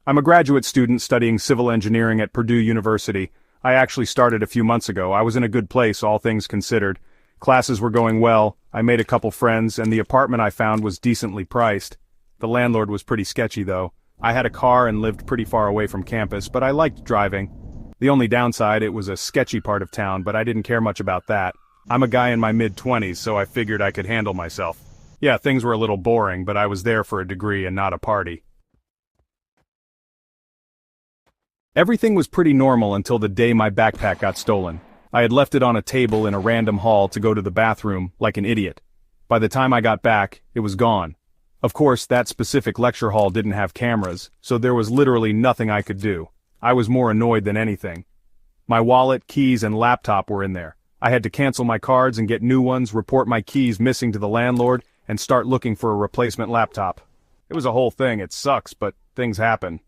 I'm a graduate student studying civil engineering at Purdue University. I actually started a few months ago. I was in a good place, all things considered. Classes were going well, I made a couple friends, and the apartment I found was decently priced. The landlord was pretty sketchy though. I had a car and lived pretty far away from campus, but I liked driving. The only downside, it was a sketchy part of town, but I didn't care much about that. I'm a guy in my mid-20s, so I figured I could handle myself. Yeah, things were a little boring, but I was there for a degree and not a party. Everything was pretty normal until the day my backpack got stolen. I had left it on a table in a random hall to go to the bathroom, like an idiot. By the time I got back, it was gone. Of course, that specific lecture hall didn't have cameras, so there was literally nothing I could do. I was more annoyed than anything. My wallet, keys, and laptop were in there. I had to cancel my cards and get new ones, report my keys missing to the landlord, and start looking for a replacement laptop. It was a whole thing. It sucks, but things happen.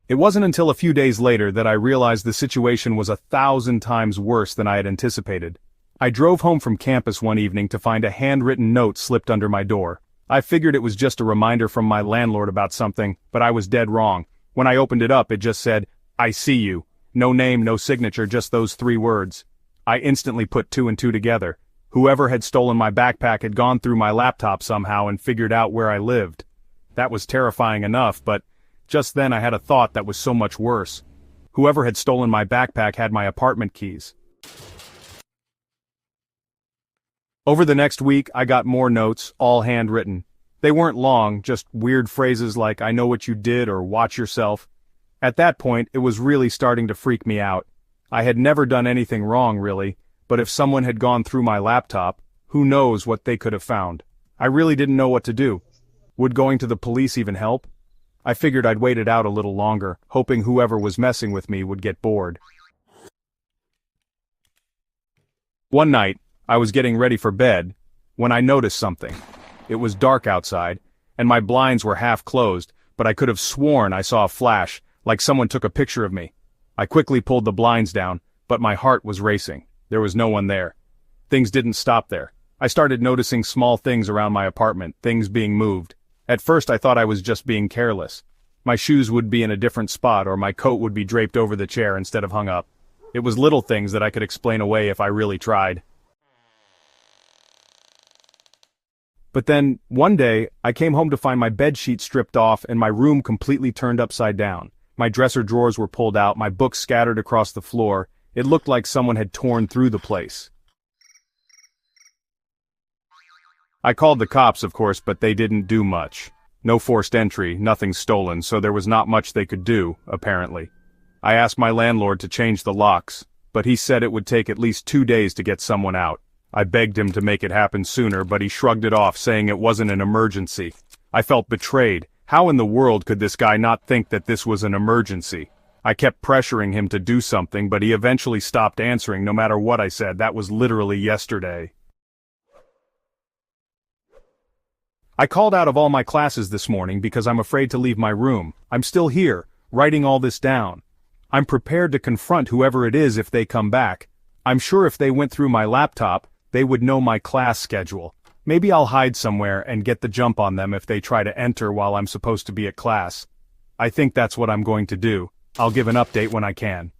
It wasn't until a few days later that I realized the situation was 1,000 times worse than I had anticipated. I drove home from campus one evening to find a handwritten note slipped under my door. I figured it was just a reminder from my landlord about something, but I was dead wrong. When I opened it up, it just said, "I see you." No name, no signature, just those 3 words. I instantly put 2 and 2 together. Whoever had stolen my backpack had gone through my laptop somehow and figured out where I lived. That was terrifying enough, but just then I had a thought that was so much worse. Whoever had stolen my backpack had my apartment keys. Over the next week, I got more notes, all handwritten. They weren't long, just weird phrases like "I know what you did" or "watch yourself." At that point, it was really starting to freak me out. I had never done anything wrong, really, but if someone had gone through my laptop, who knows what they could have found. I really didn't know what to do. Would going to the police even help? I figured I'd wait it out a little longer, hoping whoever was messing with me would get bored. One night, I was getting ready for bed, when I noticed something. It was dark outside, and my blinds were half closed, but I could have sworn I saw a flash, like someone took a picture of me. I quickly pulled the blinds down, but my heart was racing. There was no one there. Things didn't stop there. I started noticing small things around my apartment, things being moved. At first I thought I was just being careless. My shoes would be in a different spot or my coat would be draped over the chair instead of hung up. It was little things that I could explain away if I really tried. But then, one day, I came home to find my bedsheet stripped off and my room completely turned upside down. My dresser drawers were pulled out, my books scattered across the floor. It looked like someone had torn through the place. I called the cops, of course, but they didn't do much. No forced entry, nothing stolen, so there was not much they could do, apparently. I asked my landlord to change the locks, but he said it would take at least 2 days to get someone out. I begged him to make it happen sooner, but he shrugged it off, saying it wasn't an emergency. I felt betrayed. How in the world could this guy not think that this was an emergency? I kept pressuring him to do something, but he eventually stopped answering no matter what I said. That was literally yesterday. I called out of all my classes this morning because I'm afraid to leave my room. I'm still here, writing all this down. I'm prepared to confront whoever it is if they come back. I'm sure if they went through my laptop, they would know my class schedule. Maybe I'll hide somewhere and get the jump on them if they try to enter while I'm supposed to be at class. I think that's what I'm going to do. I'll give an update when I can.